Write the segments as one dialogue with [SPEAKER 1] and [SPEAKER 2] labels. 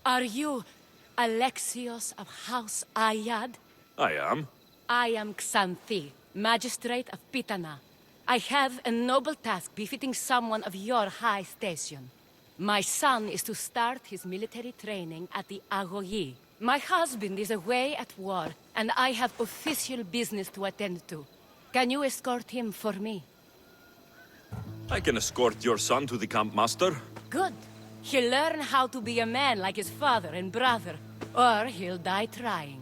[SPEAKER 1] Are you Alexios of House Ayad?
[SPEAKER 2] I am.
[SPEAKER 1] I am Xanthi, Magistrate of Pitana. I have a noble task befitting someone of your high station. My son is to start his military training at the Agogi. My husband is away at war, and I have official business to attend to. Can you escort him for me?
[SPEAKER 2] I can escort your son to the camp master.
[SPEAKER 1] Good. He'll learn how to be a man like his father and brother, or he'll die trying.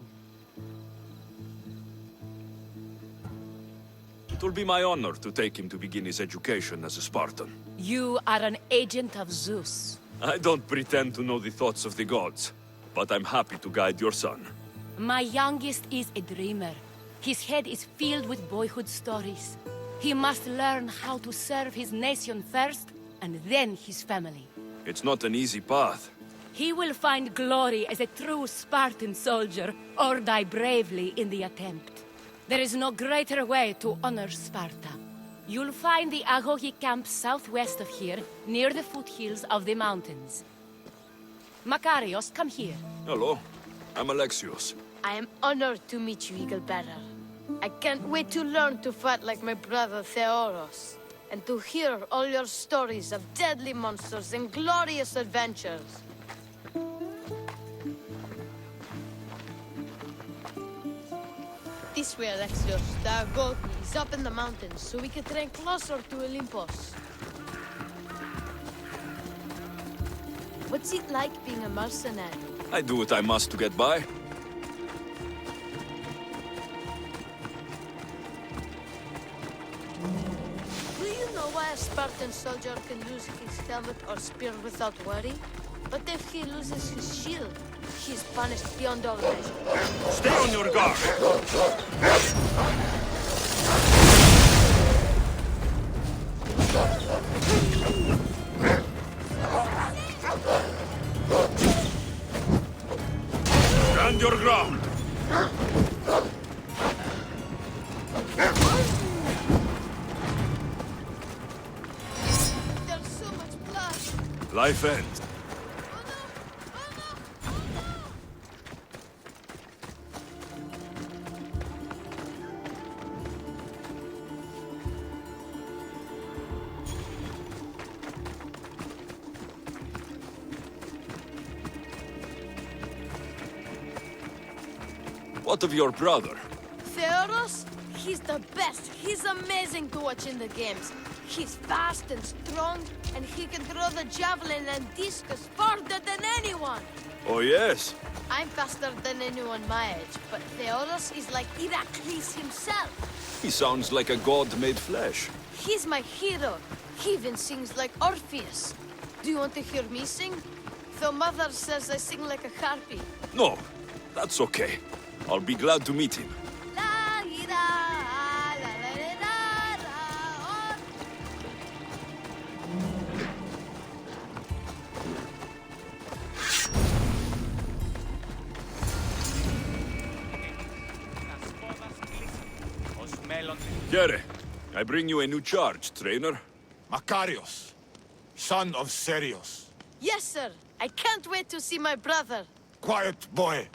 [SPEAKER 2] It will be my honor to take him to begin his education as a Spartan.
[SPEAKER 1] You are an agent of Zeus.
[SPEAKER 2] I don't pretend to know the thoughts of the gods, but I'm happy to guide your son.
[SPEAKER 1] My youngest is a dreamer. His head is filled with boyhood stories. He must learn how to serve his nation first, and then his family.
[SPEAKER 2] It's not an easy path.
[SPEAKER 1] He will find glory as a true Spartan soldier, or die bravely in the attempt. There is no greater way to honor Sparta. You'll find the Agogi camp southwest of here, near the foothills of the mountains. Makarios, come here.
[SPEAKER 2] Hello, I'm Alexios.
[SPEAKER 3] I am honored to meet you, Eagle Bearer. I can't wait to learn to fight like my brother Theoros, and to hear all your stories of deadly monsters and glorious adventures. This way, Alexios. The Agogi is up in the mountains, so we can train closer to Olympus. What's it like being a mercenary?
[SPEAKER 2] I do what I must to get by.
[SPEAKER 3] Do you know why a Spartan soldier can lose his helmet or spear without worry? But if he loses his shield, he is punished beyond all measure.
[SPEAKER 2] Stay on your guard! Stand your ground!
[SPEAKER 3] There's so much blood!
[SPEAKER 2] Life ends. What of your brother?
[SPEAKER 3] Theoros? He's the best. He's amazing to watch in the games. He's fast and strong, and he can throw the javelin and discus farther than anyone.
[SPEAKER 2] Oh, yes?
[SPEAKER 3] I'm faster than anyone my age, but Theoros is like Heracles himself.
[SPEAKER 2] He sounds like a god made flesh.
[SPEAKER 3] He's my hero. He even sings like Orpheus. Do you want to hear me sing? Though Mother says I sing like a harpy.
[SPEAKER 2] No, that's okay. I'll be glad to meet him. Here, I bring you a new charge, trainer.
[SPEAKER 4] Makarios, son of Serios.
[SPEAKER 3] Yes, sir. I can't wait to see my brother.
[SPEAKER 4] Quiet, boy.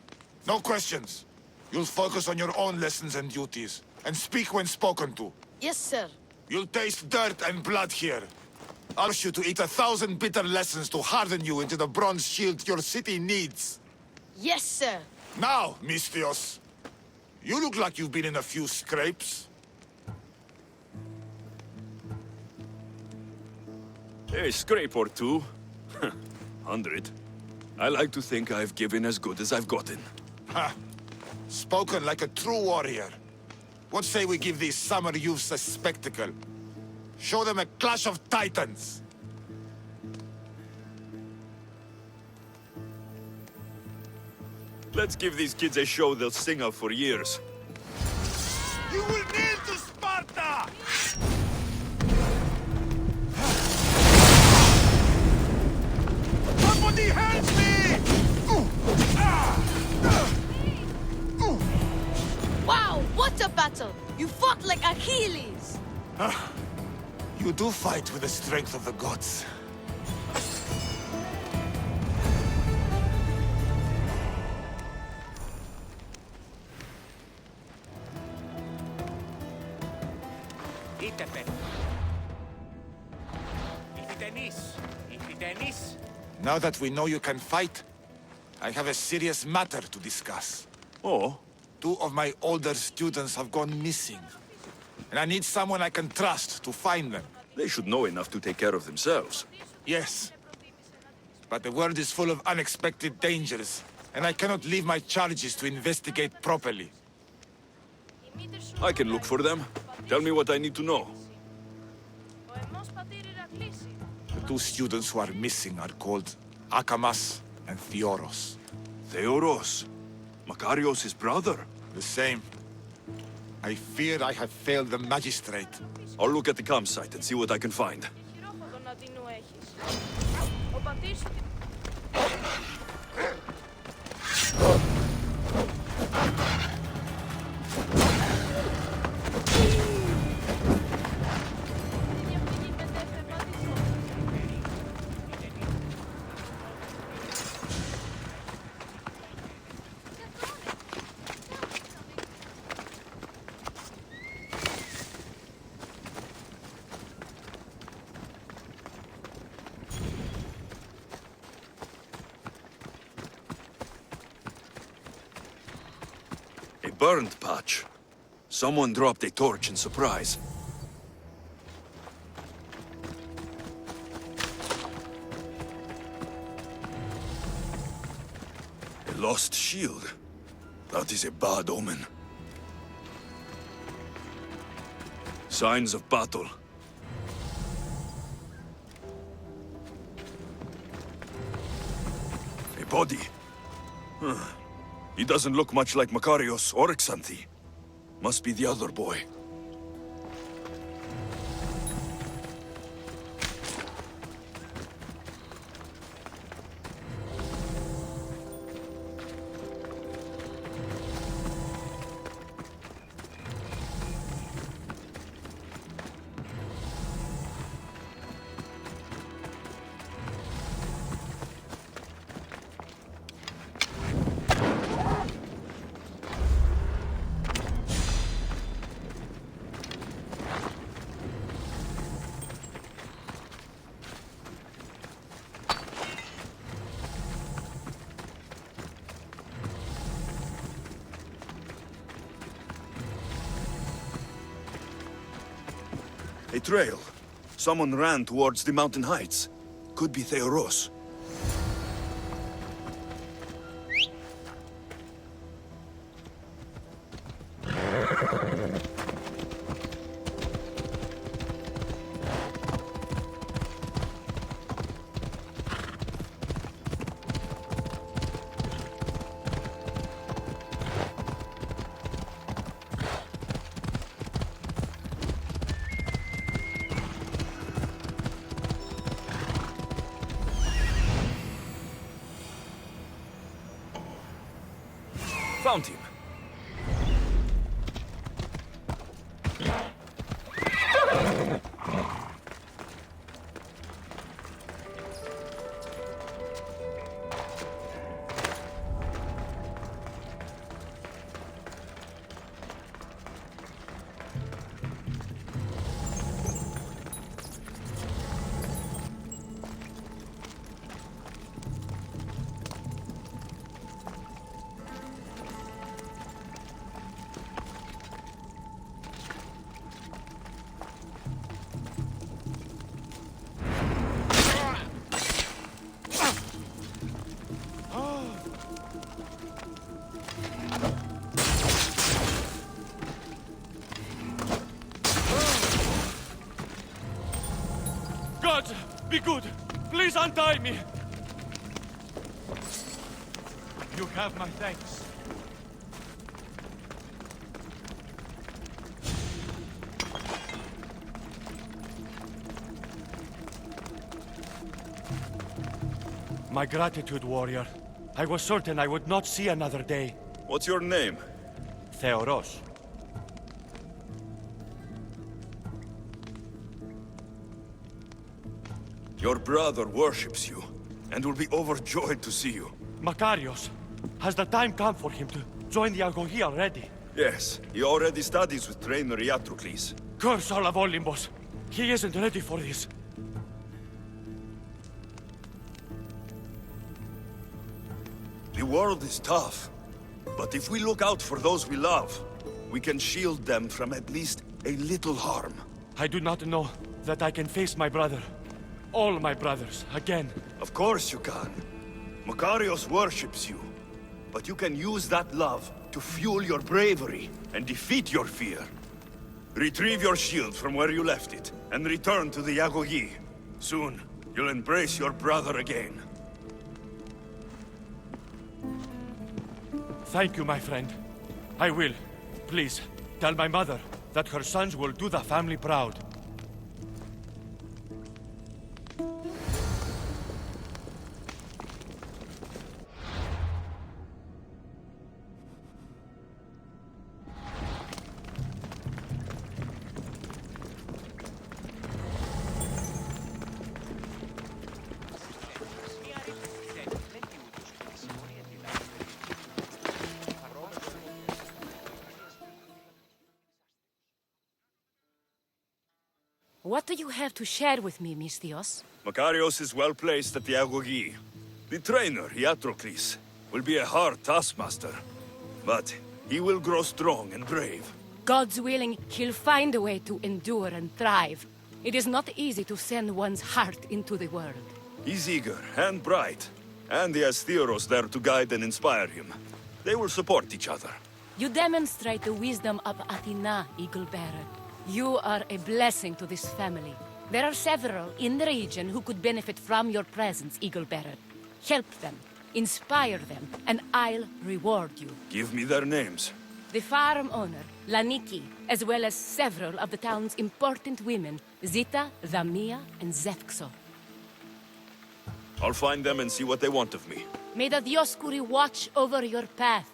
[SPEAKER 4] No questions. You'll focus on your own lessons and duties, and speak when spoken to.
[SPEAKER 3] Yes, sir.
[SPEAKER 4] You'll taste dirt and blood here. I'll ask you to eat 1,000 bitter lessons to harden you into the bronze shield your city needs.
[SPEAKER 3] Yes, sir.
[SPEAKER 4] Now, Mistios, you look like you've been in a few scrapes.
[SPEAKER 2] A scrape or two. 100. I like to think I've given as good as I've gotten.
[SPEAKER 4] Ha! Spoken like a true warrior. What say we give these summer youths a spectacle? Show them a clash of titans!
[SPEAKER 2] Let's give these kids a show they'll sing of for years.
[SPEAKER 4] You will kneel to Sparta! Somebody help me!
[SPEAKER 3] Wow, what a battle! You fought like Achilles!
[SPEAKER 4] You do fight with the strength of the gods. Now that we know you can fight, I have a serious matter to discuss.
[SPEAKER 2] Oh?
[SPEAKER 4] 2 of my older students have gone missing. And I need someone I can trust to find them.
[SPEAKER 2] They should know enough to take care of themselves.
[SPEAKER 4] Yes. But the world is full of unexpected dangers, and I cannot leave my charges to investigate properly.
[SPEAKER 2] I can look for them. Tell me what I need to know.
[SPEAKER 4] The 2 students who are missing are called Akamas and Theoros.
[SPEAKER 2] Theoros? Makarios' brother?
[SPEAKER 4] The same. I fear I have failed the magistrate.
[SPEAKER 2] I'll look at the campsite and see what I can find. Burned patch. Someone dropped a torch in surprise. A lost shield. That is a bad omen. Signs of battle. A body. Huh. He doesn't look much like Makarios or Xanthi. Must be the other boy. A trail. Someone ran towards the mountain heights. Could be Theoros. Found him.
[SPEAKER 5] God, be good! Please untie me! You have my thanks. My gratitude, warrior. I was certain I would not see another day.
[SPEAKER 2] What's your name?
[SPEAKER 5] Theoros.
[SPEAKER 2] Your brother worships you, and will be overjoyed to see you.
[SPEAKER 5] Makarios. Has the time come for him to join the Agogi already?
[SPEAKER 2] Yes, he already studies with trainer Iatrocles.
[SPEAKER 5] Curse all of Olympus! He isn't ready for this.
[SPEAKER 2] The world is tough, but if we look out for those we love, we can shield them from at least a little harm.
[SPEAKER 5] I do not know that I can face my brother. All my brothers, again.
[SPEAKER 2] Of course you can. Makarios worships you, but you can use that love to fuel your bravery and defeat your fear. Retrieve your shield from where you left it, and return to the Agogi. Soon, you'll embrace your brother again.
[SPEAKER 5] Thank you, my friend. I will. Please, tell my mother that her sons will do the family proud.
[SPEAKER 1] What do you have to share with me, Misthios?
[SPEAKER 2] Makarios is well placed at the Agogi. The trainer, Iatrocles, will be a hard taskmaster, but he will grow strong and brave.
[SPEAKER 1] God's willing, he'll find a way to endure and thrive. It is not easy to send one's heart into the world.
[SPEAKER 2] He's eager and bright, and he has Theros there to guide and inspire him. They will support each other.
[SPEAKER 1] You demonstrate the wisdom of Athena, Eagle Bearer. You are a blessing to this family. There are several in the region who could benefit from your presence, Eagle Bearer. Help them, inspire them, and I'll reward you.
[SPEAKER 2] Give me their names.
[SPEAKER 1] The farm owner, Laniki, as well as several of the town's important women, Zita, Zamia, and Zefxo.
[SPEAKER 2] I'll find them and see what they want of me.
[SPEAKER 1] May the Dioscuri watch over your path.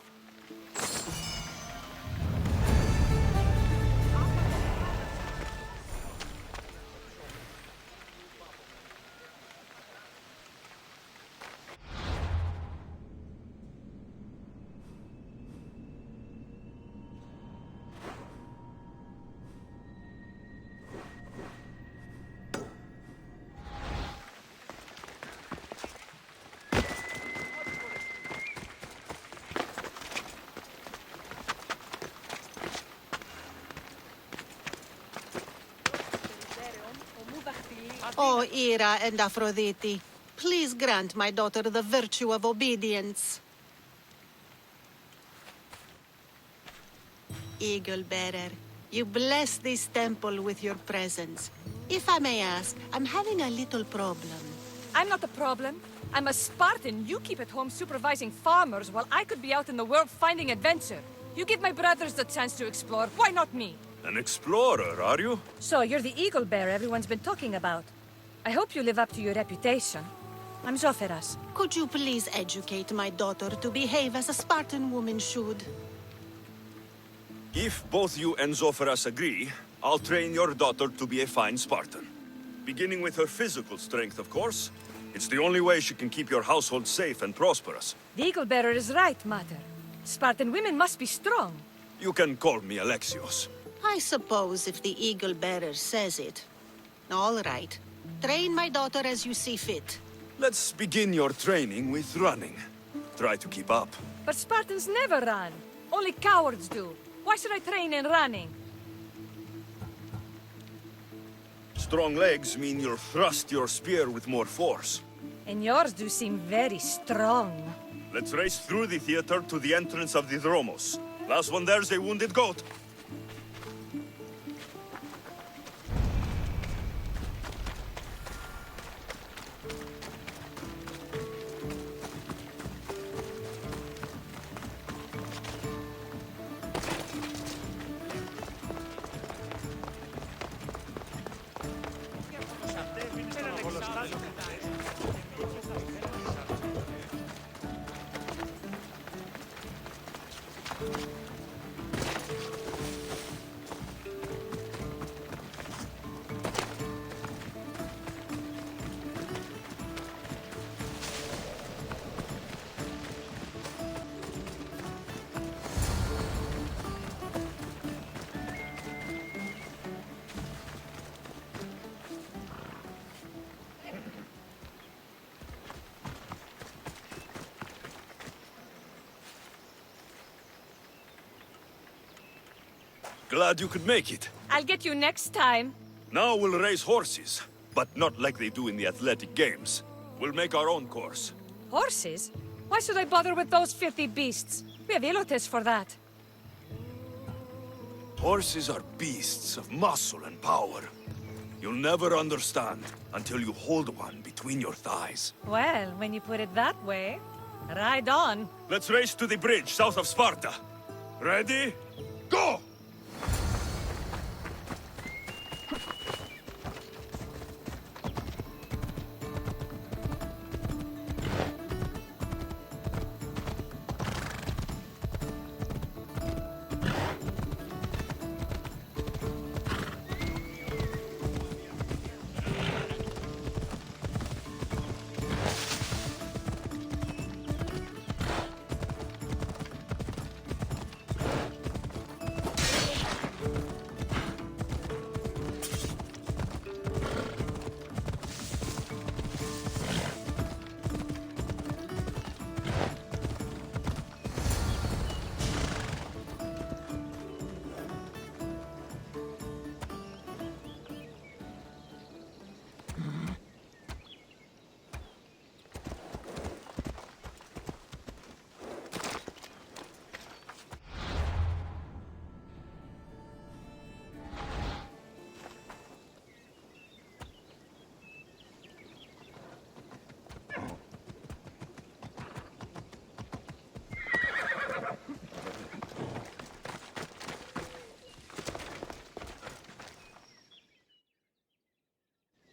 [SPEAKER 6] O Ira and Aphrodite, please grant my daughter the virtue of obedience. Eagle Bearer, you bless this temple with your presence. If I may ask, I'm having a little problem.
[SPEAKER 7] I'm not the problem. I'm a Spartan. You keep at home supervising farmers while I could be out in the world finding adventure. You give my brothers the chance to explore. Why not me?
[SPEAKER 2] An explorer, are you?
[SPEAKER 7] So you're the eagle bearer everyone's been talking about. I hope you live up to your reputation. I'm Zopheras.
[SPEAKER 6] Could you please educate my daughter to behave as a Spartan woman should?
[SPEAKER 2] If both you and Zopheras agree, I'll train your daughter to be a fine Spartan. Beginning with her physical strength, of course. It's the only way she can keep your household safe and prosperous.
[SPEAKER 7] The eagle bearer is right, Mater. Spartan women must be strong.
[SPEAKER 2] You can call me Alexios.
[SPEAKER 6] I suppose if the Eagle Bearer says it. All right. Train my daughter as you see fit.
[SPEAKER 2] Let's begin your training with running. Try to keep up.
[SPEAKER 7] But Spartans never run. Only cowards do. Why should I train in running?
[SPEAKER 2] Strong legs mean you'll thrust your spear with more force.
[SPEAKER 7] And yours do seem very strong.
[SPEAKER 2] Let's race through the theater to the entrance of the Dromos. Last one there's a wounded goat. Glad you could make it.
[SPEAKER 7] I'll get you next time.
[SPEAKER 2] Now we'll race horses, but not like they do in the athletic games. We'll make our own course.
[SPEAKER 7] Horses? Why should I bother with those filthy beasts? We have Elotes for that.
[SPEAKER 2] Horses are beasts of muscle and power. You'll never understand until you hold one between your thighs.
[SPEAKER 7] Well, when you put it that way, ride on.
[SPEAKER 2] Let's race to the bridge south of Sparta. Ready? Go!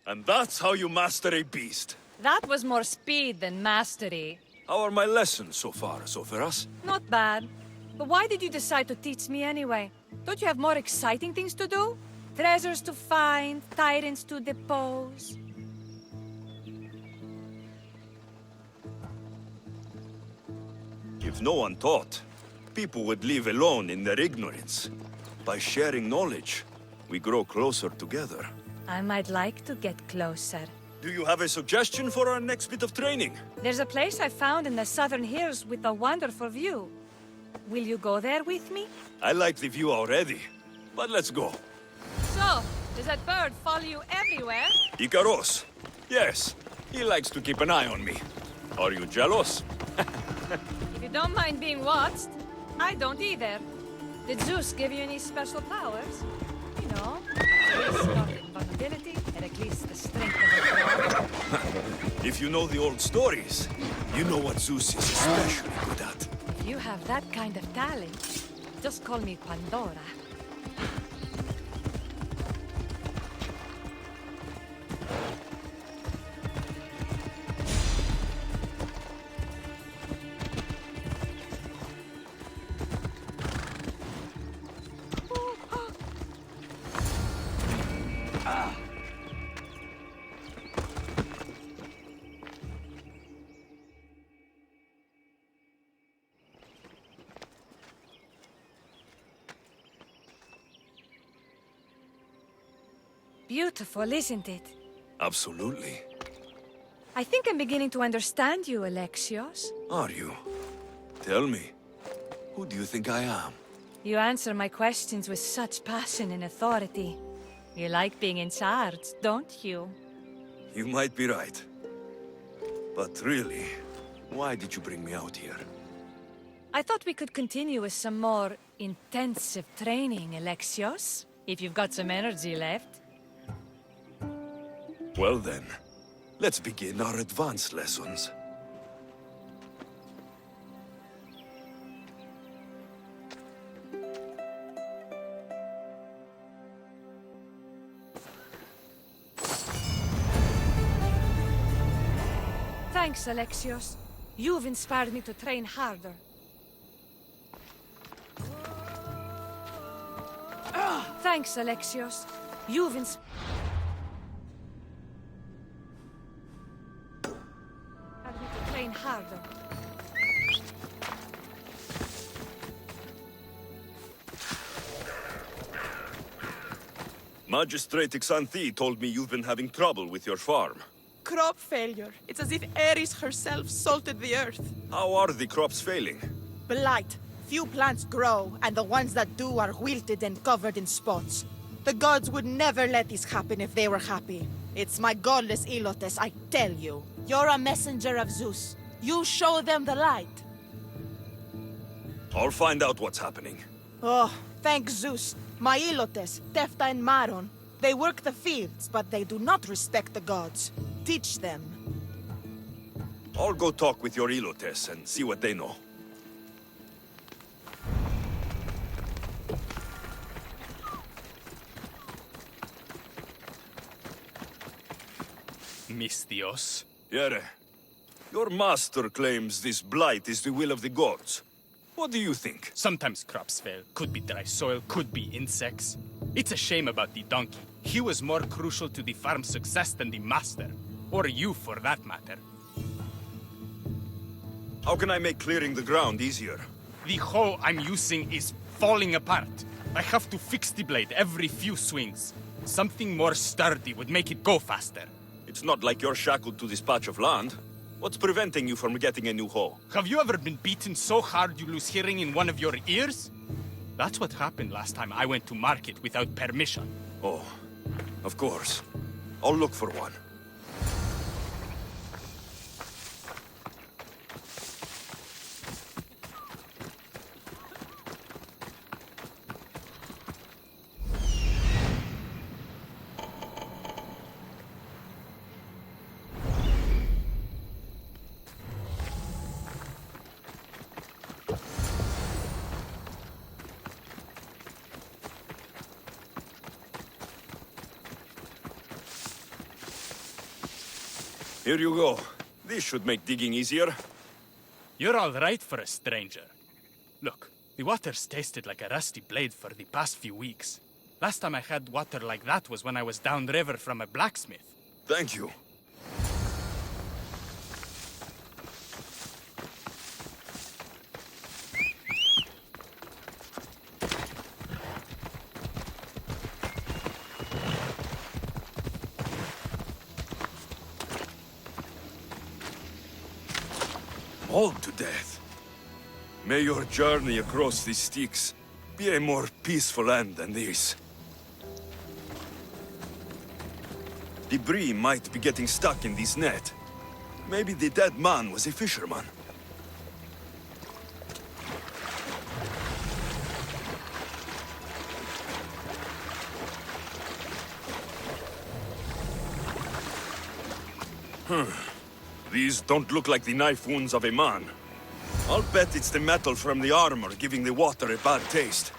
[SPEAKER 2] And that's how you master a beast.
[SPEAKER 7] That was more speed than mastery.
[SPEAKER 2] How are my lessons so far, Sophoras?
[SPEAKER 7] Not bad. But why did you decide to teach me anyway? Don't you have more exciting things to do? Treasures to find, tyrants to depose.
[SPEAKER 2] If no one taught, people would live alone in their ignorance. By sharing knowledge, we grow closer together.
[SPEAKER 7] I might like to get closer.
[SPEAKER 2] Do you have a suggestion for our next bit of training?
[SPEAKER 7] There's a place I found in the southern hills with a wonderful view. Will you go there with me?
[SPEAKER 2] I like the view already, but let's go.
[SPEAKER 7] So, does that bird follow you everywhere?
[SPEAKER 2] Ikaros. Yes, he likes to keep an eye on me. Are you jealous?
[SPEAKER 7] If you don't mind being watched, I don't either. Did Zeus give you any special powers? You know, invulnerability, and at least the strength of a god.
[SPEAKER 2] If you know the old stories, you know what Zeus is especially good at.
[SPEAKER 7] If you have that kind of talent, just call me Pandora. Beautiful, isn't it?
[SPEAKER 2] Absolutely.
[SPEAKER 7] I think I'm beginning to understand you, Alexios.
[SPEAKER 2] Are you? Tell me, who do you think I am?
[SPEAKER 7] You answer my questions with such passion and authority. You like being in charge, don't you?
[SPEAKER 2] You might be right. But really, why did you bring me out here?
[SPEAKER 7] I thought we could continue with some more intensive training, Alexios. If you've got some energy left.
[SPEAKER 2] Well then, let's begin our advanced lessons.
[SPEAKER 7] Thanks, Alexios. You've inspired me to train harder. Thanks, Alexios. You've inspired me to train harder.
[SPEAKER 2] Magistrate Xanthi told me you've been having trouble with your farm.
[SPEAKER 8] Crop failure. It's as if Ares herself salted the earth.
[SPEAKER 2] How are the crops failing?
[SPEAKER 8] Blight. Few plants grow, and the ones that do are wilted and covered in spots. The gods would never let this happen if they were happy. It's my godless Ilotes, I tell you. You're a messenger of Zeus. You show them the light.
[SPEAKER 2] I'll find out what's happening.
[SPEAKER 8] Oh, thank Zeus. My Ilotes, Tefta and Maron. They work the fields, but they do not respect the gods. Teach them.
[SPEAKER 2] I'll go talk with your Ilotes and see what they know.
[SPEAKER 9] Misthios.
[SPEAKER 2] Yere, your master claims this blight is the will of the gods. What do you think?
[SPEAKER 9] Sometimes crops fail. Could be dry soil, could be insects. It's a shame about the donkey. He was more crucial to the farm's success than the master. Or you, for that matter.
[SPEAKER 2] How can I make clearing the ground easier?
[SPEAKER 9] The hoe I'm using is falling apart. I have to fix the blade every few swings. Something more sturdy would make it go faster.
[SPEAKER 2] It's not like you're shackled to this patch of land. What's preventing you from getting a new hoe?
[SPEAKER 9] Have you ever been beaten so hard you lose hearing in one of your ears? That's what happened last time I went to market without permission.
[SPEAKER 2] Oh, of course. I'll look for one. Here you go. This should make digging easier.
[SPEAKER 9] You're all right for a stranger. Look, the water's tasted like a rusty blade for the past few weeks. Last time I had water like that was when I was downriver from a blacksmith.
[SPEAKER 2] Thank you. Mauled to death. May your journey across these Styx be a more peaceful end than this. Debris might be getting stuck in this net. Maybe the dead man was a fisherman. These don't look like the knife wounds of a man. I'll bet it's the metal from the armor giving the water a bad taste.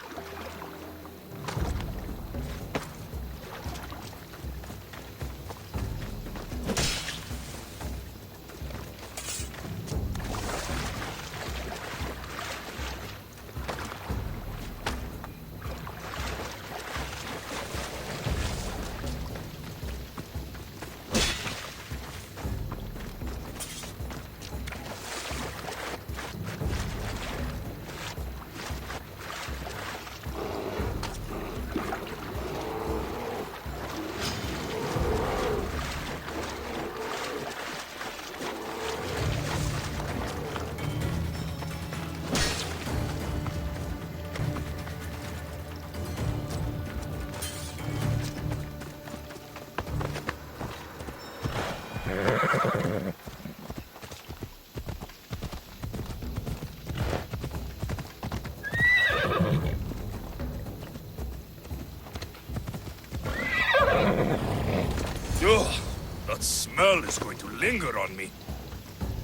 [SPEAKER 2] Ugh, that smell is going to linger on me.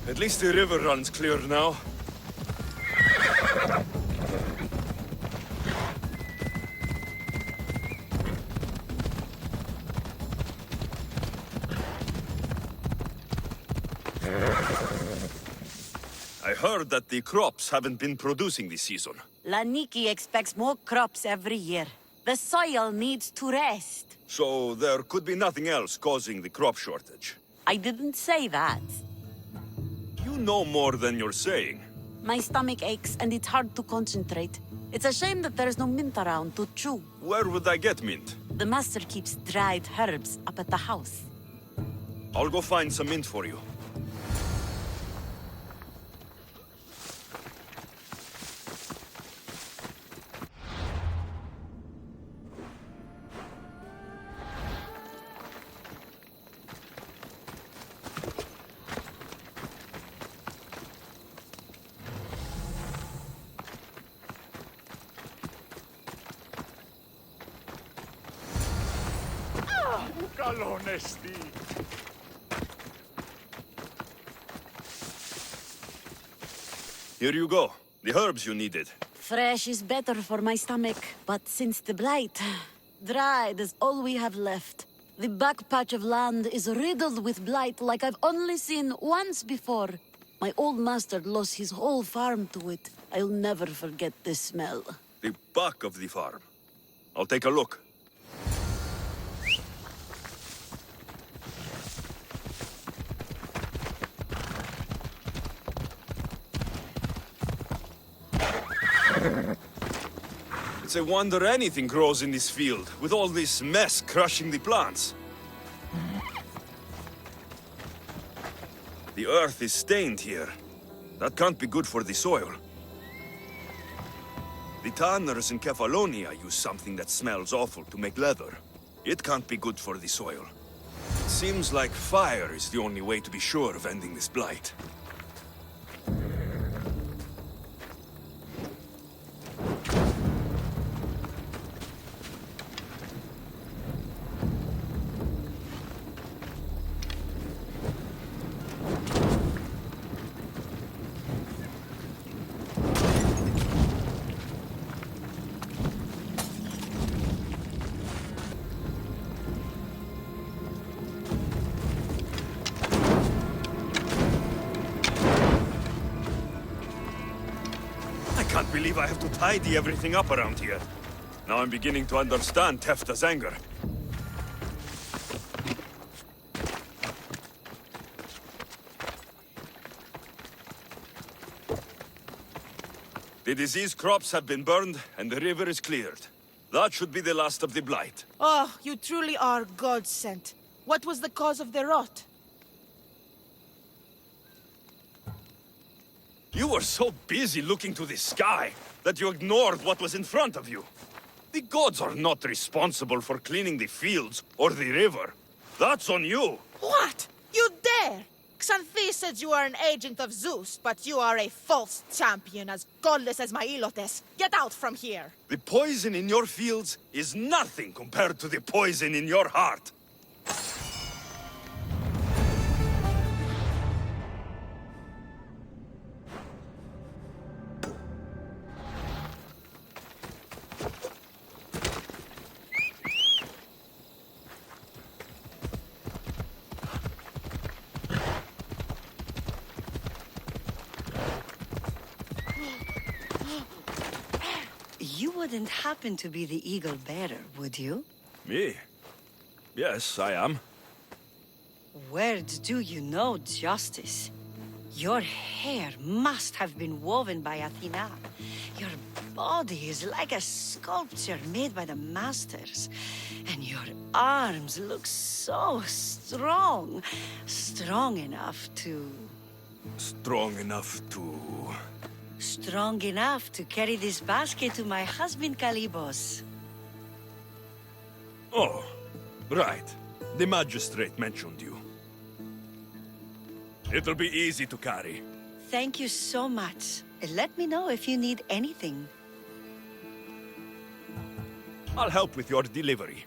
[SPEAKER 2] At least the river runs clear now. I heard that the crops haven't been producing this season.
[SPEAKER 10] Laniki expects more crops every year. The soil needs to rest.
[SPEAKER 2] So there could be nothing else causing the crop shortage.
[SPEAKER 10] I didn't say that.
[SPEAKER 2] You know more than you're saying.
[SPEAKER 10] My stomach aches and it's hard to concentrate. It's a shame that there's no mint around to chew.
[SPEAKER 2] Where would I get mint?
[SPEAKER 10] The master keeps dried herbs up at the house.
[SPEAKER 2] I'll go find some mint for you.
[SPEAKER 5] honesty.
[SPEAKER 2] Here you go. The herbs you needed.
[SPEAKER 10] Fresh is better for my stomach, but since the blight, dried is all we have left. The back patch of land is riddled with blight like I've only seen once before. My old master lost his whole farm to it. I'll never forget this smell.
[SPEAKER 2] The back of the farm. I'll take a look. It's a wonder anything grows in this field, with all this mess crushing the plants. The earth is stained here. That can't be good for the soil. The tanners in Kefalonia use something that smells awful to make leather. It can't be good for the soil. It seems like fire is the only way to be sure of ending this blight. I can't believe I have to tidy everything up around here. Now I'm beginning to understand Tefta's anger. The diseased crops have been burned, and the river is cleared. That should be the last of the blight.
[SPEAKER 8] Oh, you truly are God-sent. What was the cause of the rot?
[SPEAKER 2] You were so busy looking to the sky that you ignored what was in front of you. The gods are not responsible for cleaning the fields or the river. That's on you.
[SPEAKER 8] What? You dare? Xanthi says you are an agent of Zeus, but you are a false champion as godless as my Ilotes. Get out from here!
[SPEAKER 2] The poison in your fields is nothing compared to the poison in your heart.
[SPEAKER 1] You wouldn't happen to be the eagle bearer, would you?
[SPEAKER 2] Me? Yes, I am.
[SPEAKER 1] Where do you know justice? Your hair must have been woven by Athena. Your body is like a sculpture made by the masters. And your arms look so strong. Strong enough to carry this basket to my husband Kalibos.
[SPEAKER 2] Oh, right. The magistrate mentioned you. It'll be easy to carry.
[SPEAKER 1] Thank you so much. Let me know if you need anything.
[SPEAKER 2] I'll help with your delivery.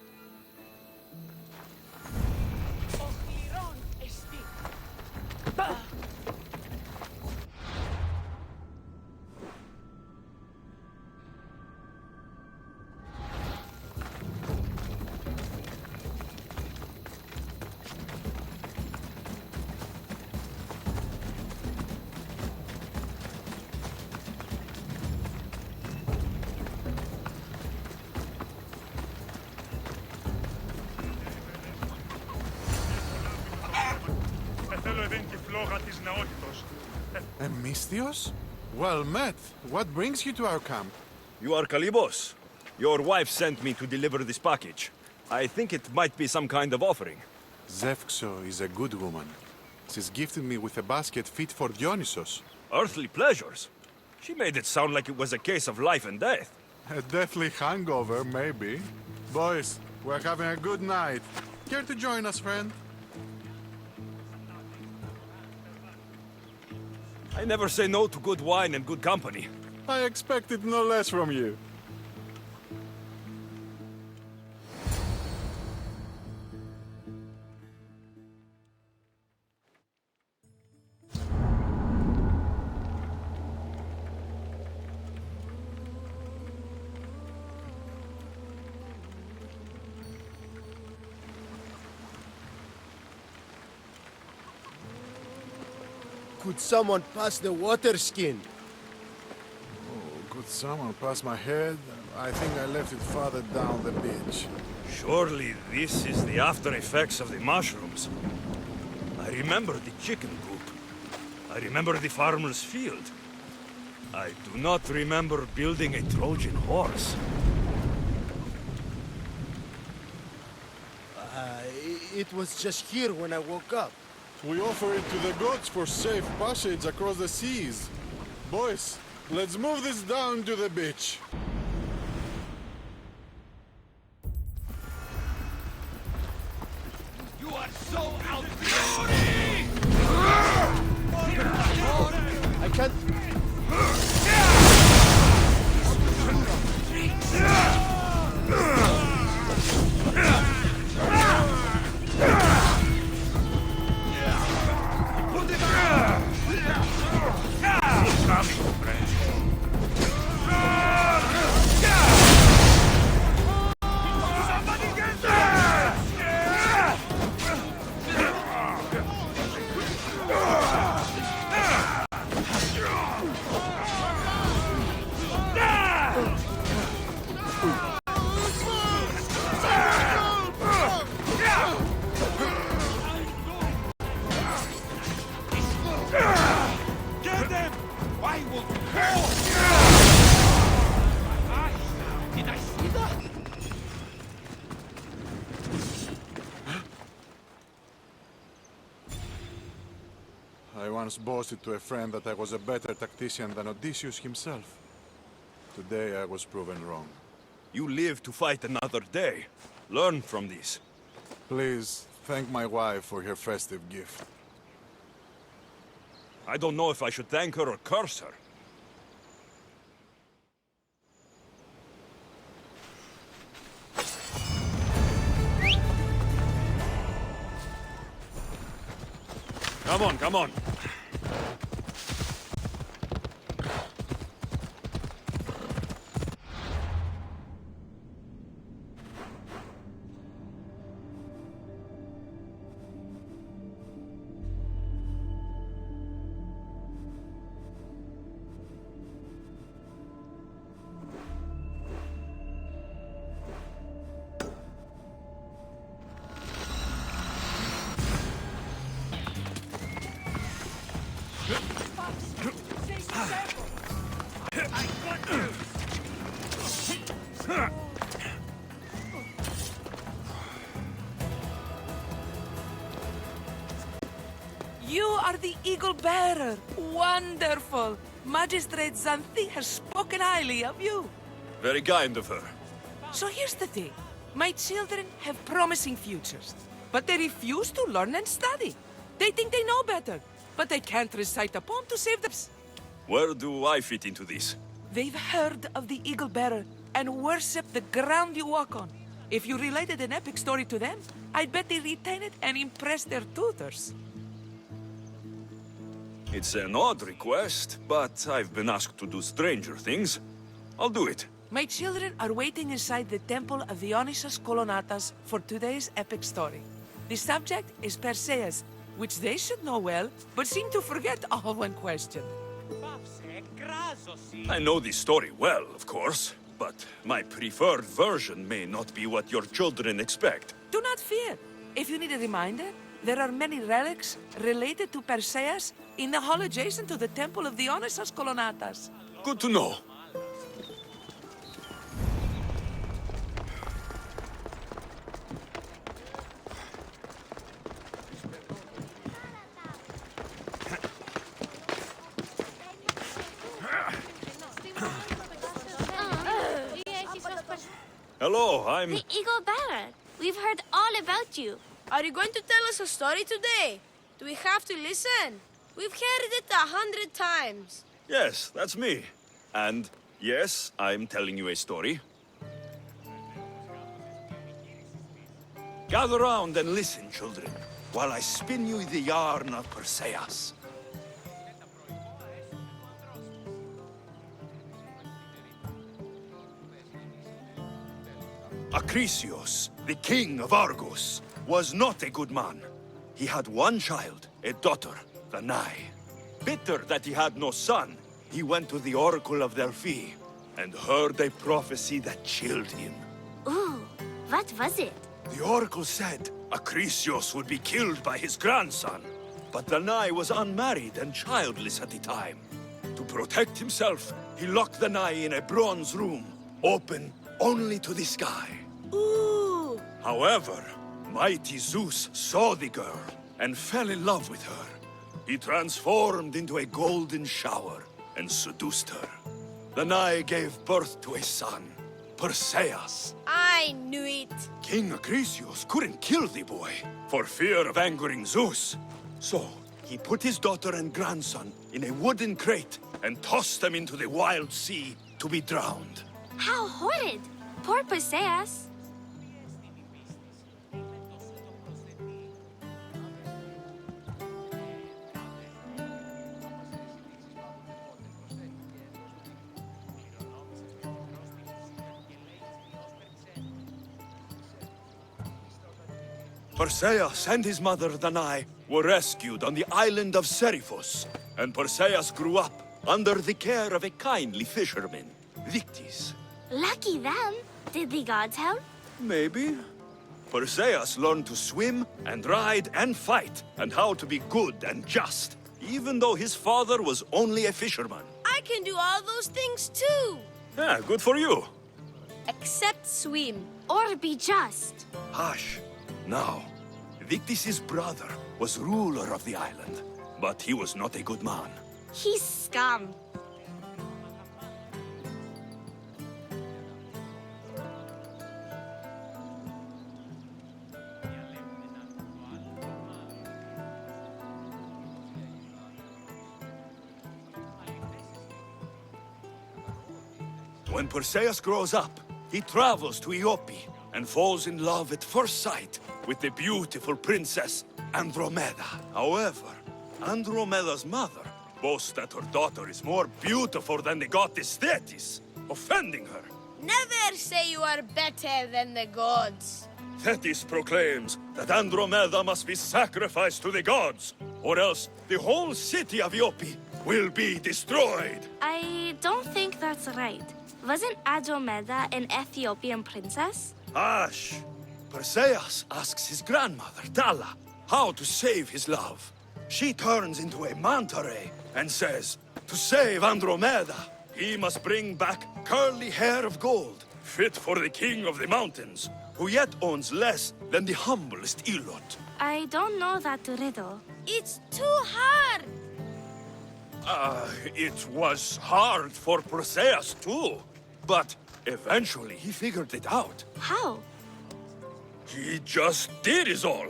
[SPEAKER 11] Amistios? Well met. What brings you to our camp?
[SPEAKER 2] You are Kalibos. Your wife sent me to deliver this package. I think it might be some kind of offering.
[SPEAKER 11] Zevxo is a good woman. She's gifted me with a basket fit for Dionysos.
[SPEAKER 2] Earthly pleasures? She made it sound like it was a case of life and death.
[SPEAKER 11] A deathly hangover, maybe. Boys, we're having a good night. Care to join us, friend?
[SPEAKER 2] I never say no to good wine and good company.
[SPEAKER 11] I expected no less from you.
[SPEAKER 12] Could someone pass the water skin?
[SPEAKER 11] Oh, could someone pass my head? I think I left it farther down the beach.
[SPEAKER 2] Surely this is the after effects of the mushrooms. I remember the chicken coop. I remember the farmer's field. I do not remember building a Trojan horse.
[SPEAKER 12] It was just here when I woke up.
[SPEAKER 11] We offer it to the gods for safe passage across the seas. Boys, let's move this down to the beach.
[SPEAKER 2] You are so outstanding!
[SPEAKER 12] I can't...
[SPEAKER 11] I once boasted to a friend that I was a better tactician than Odysseus himself. Today I was proven wrong.
[SPEAKER 2] You live to fight another day. Learn from this.
[SPEAKER 11] Please, thank my wife for her festive gift.
[SPEAKER 2] I don't know if I should thank her or curse her. Come on, come on.
[SPEAKER 13] You are the Eagle Bearer. Wonderful. Magistrate Xanthi has spoken highly of you.
[SPEAKER 2] Very kind of her.
[SPEAKER 13] So here's the thing. My children have promising futures, but they refuse to learn and study. They think they know better, but they can't recite a poem to save them.
[SPEAKER 2] Where do I fit into this?
[SPEAKER 13] They've heard of the Eagle Bearer and worship the ground you walk on. If you related an epic story to them, I bet they retain it and impress their tutors.
[SPEAKER 2] It's an odd request, but I've been asked to do stranger things. I'll do it.
[SPEAKER 13] My children are waiting inside the temple of Dionysus Kolonatas for today's epic story. The subject is Perseus, which they should know well, but seem to forget all when questioned.
[SPEAKER 2] I know this story well, of course, but my preferred version may not be what your children expect.
[SPEAKER 13] Do not fear. If you need a reminder, there are many relics related to Perseus in the hall adjacent to the temple of Dionysus Kolonatas.
[SPEAKER 2] Good to know. Hello, I'm...
[SPEAKER 14] The Eagle Bearer. We've heard all about you.
[SPEAKER 3] Are you going to tell us a story today? Do we have to listen? We've heard it 100 times.
[SPEAKER 2] Yes, that's me. And yes, I'm telling you a story. Gather round and listen, children, while I spin you the yarn of Perseus. Alexios, the king of Argos, was not a good man. He had one child, a daughter, Danae. Bitter that he had no son, he went to the Oracle of Delphi and heard a prophecy that chilled him.
[SPEAKER 14] Ooh, what was it?
[SPEAKER 2] The Oracle said Athenios would be killed by his grandson. But Danae was unmarried and childless at the time. To protect himself, he locked Danae in a bronze room, open only to the sky.
[SPEAKER 14] Ooh!
[SPEAKER 2] However, mighty Zeus saw the girl and fell in love with her. He transformed into a golden shower and seduced her. Danae gave birth to a son, Perseus.
[SPEAKER 14] I knew it.
[SPEAKER 2] King Athenios couldn't kill the boy for fear of angering Zeus. So, he put his daughter and grandson in a wooden crate and tossed them into the wild sea to be drowned.
[SPEAKER 14] How horrid! Poor Perseus.
[SPEAKER 2] Perseus and his mother Danae were rescued on the island of Seriphos, and Perseus grew up under the care of a kindly fisherman, Victis.
[SPEAKER 14] Lucky them. Did the gods help?
[SPEAKER 2] Maybe. Perseus learned to swim and ride and fight, and how to be good and just, even though his father was only a fisherman.
[SPEAKER 14] I can do all those things too.
[SPEAKER 2] Yeah, good for you.
[SPEAKER 14] Except swim. Or be just.
[SPEAKER 2] Hush. Now, Victis' brother was ruler of the island, but he was not a good man.
[SPEAKER 14] He's scum.
[SPEAKER 2] When Perseus grows up, he travels to Iope and falls in love at first sight with the beautiful princess Andromeda. However, Andromeda's mother boasts that her daughter is more beautiful than the goddess Thetis, offending her.
[SPEAKER 14] Never say you are better than the gods.
[SPEAKER 2] Thetis proclaims that Andromeda must be sacrificed to the gods, or else the whole city of Iope will be destroyed.
[SPEAKER 14] I don't think that's right. Wasn't Andromeda an Ethiopian princess?
[SPEAKER 2] Hush! Perseus asks his grandmother, Dalla, how to save his love. She turns into a manta ray and says, to save Andromeda, he must bring back curly hair of gold, fit for the king of the mountains, who yet owns less than the humblest Elot.
[SPEAKER 14] I don't know that riddle. It's too hard!
[SPEAKER 2] It was hard for Perseus too, but eventually he figured it out.
[SPEAKER 14] How?
[SPEAKER 2] He just did is all.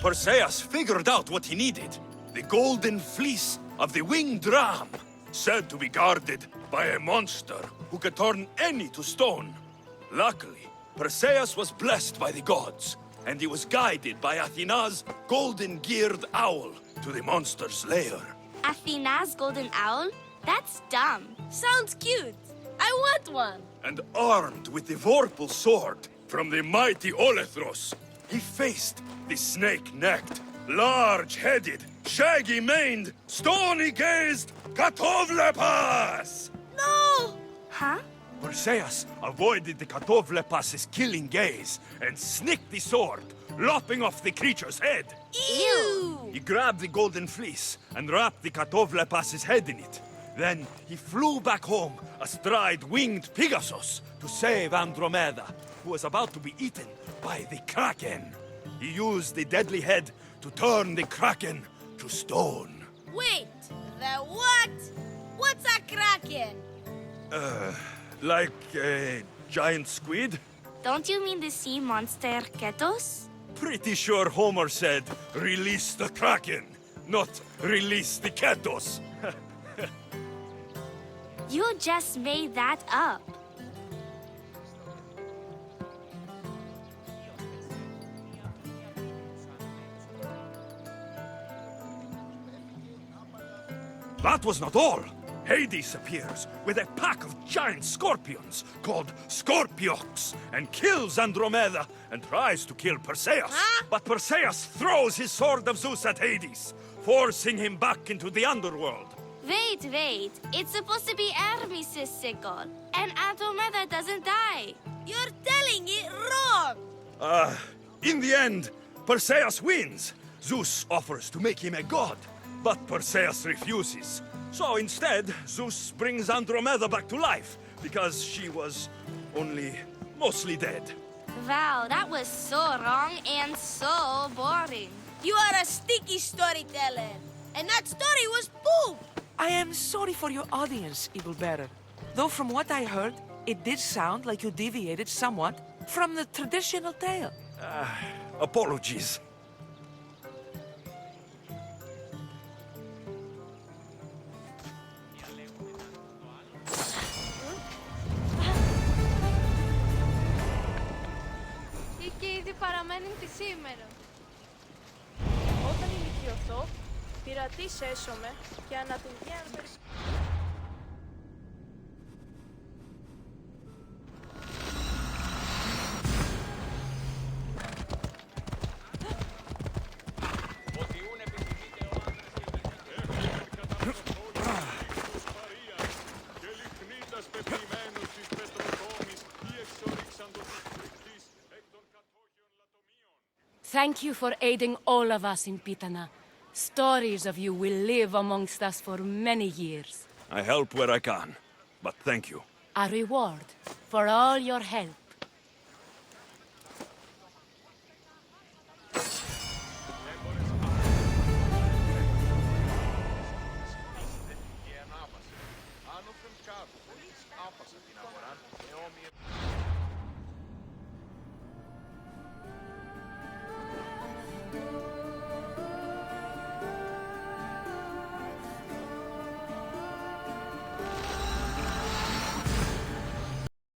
[SPEAKER 2] Perseus figured out what he needed. The golden fleece of the winged ram, said to be guarded by a monster who could turn any to stone. Luckily, Perseus was blessed by the gods, and he was guided by Athena's golden-geared owl to the monster's lair.
[SPEAKER 14] Athena's golden owl? That's dumb. Sounds cute. I want one.
[SPEAKER 2] And armed with the vorpal sword from the mighty Olethros, he faced the snake-necked, large-headed, shaggy-maned, stony-gazed Katovlepas!
[SPEAKER 14] No! Huh?
[SPEAKER 2] Perseus avoided the Katovlepas's killing gaze and snicked the sword, lopping off the creature's head.
[SPEAKER 14] Ew!
[SPEAKER 2] He grabbed the golden fleece and wrapped the Katovlepas's head in it. Then he flew back home astride winged Pegasus to save Andromeda, who was about to be eaten by the Kraken. He used the deadly head to turn the Kraken to stone.
[SPEAKER 14] Wait, the what? What's a kraken?
[SPEAKER 2] Like a giant squid?
[SPEAKER 14] Don't you mean the sea monster Ketos?
[SPEAKER 2] Pretty sure Homer said, release the Kraken, not release the Ketos.
[SPEAKER 14] You just made that up.
[SPEAKER 2] That was not all. Hades appears with a pack of giant scorpions called Scorpiox and kills Andromeda and tries to kill Perseus.
[SPEAKER 14] Huh?
[SPEAKER 2] But Perseus throws his sword of Zeus at Hades, forcing him back into the underworld.
[SPEAKER 14] Wait. It's supposed to be Hermes' sickle, and Andromeda doesn't die. You're telling it wrong!
[SPEAKER 2] In the end, Perseus wins. Zeus offers to make him a god, but Perseus refuses. So instead, Zeus brings Andromeda back to life, because she was only mostly dead.
[SPEAKER 14] Wow, that was so wrong and so boring. You are a sticky storyteller, and that story was poop!
[SPEAKER 13] I am sorry for your audience, Eagle Bearer. Though from what I heard, it did sound like you deviated somewhat from the traditional tale.
[SPEAKER 2] Apologies.
[SPEAKER 3] Και ήδη παραμένουν τη σήμερα.
[SPEAKER 15] Όταν ηλικιωθώ, πειρατής έσωμαι και ανά την γέννη.
[SPEAKER 1] Thank you for aiding all of us in Pitana. Stories of you will live amongst us for many years.
[SPEAKER 2] I help where I can, but thank you.
[SPEAKER 1] A reward for all your help.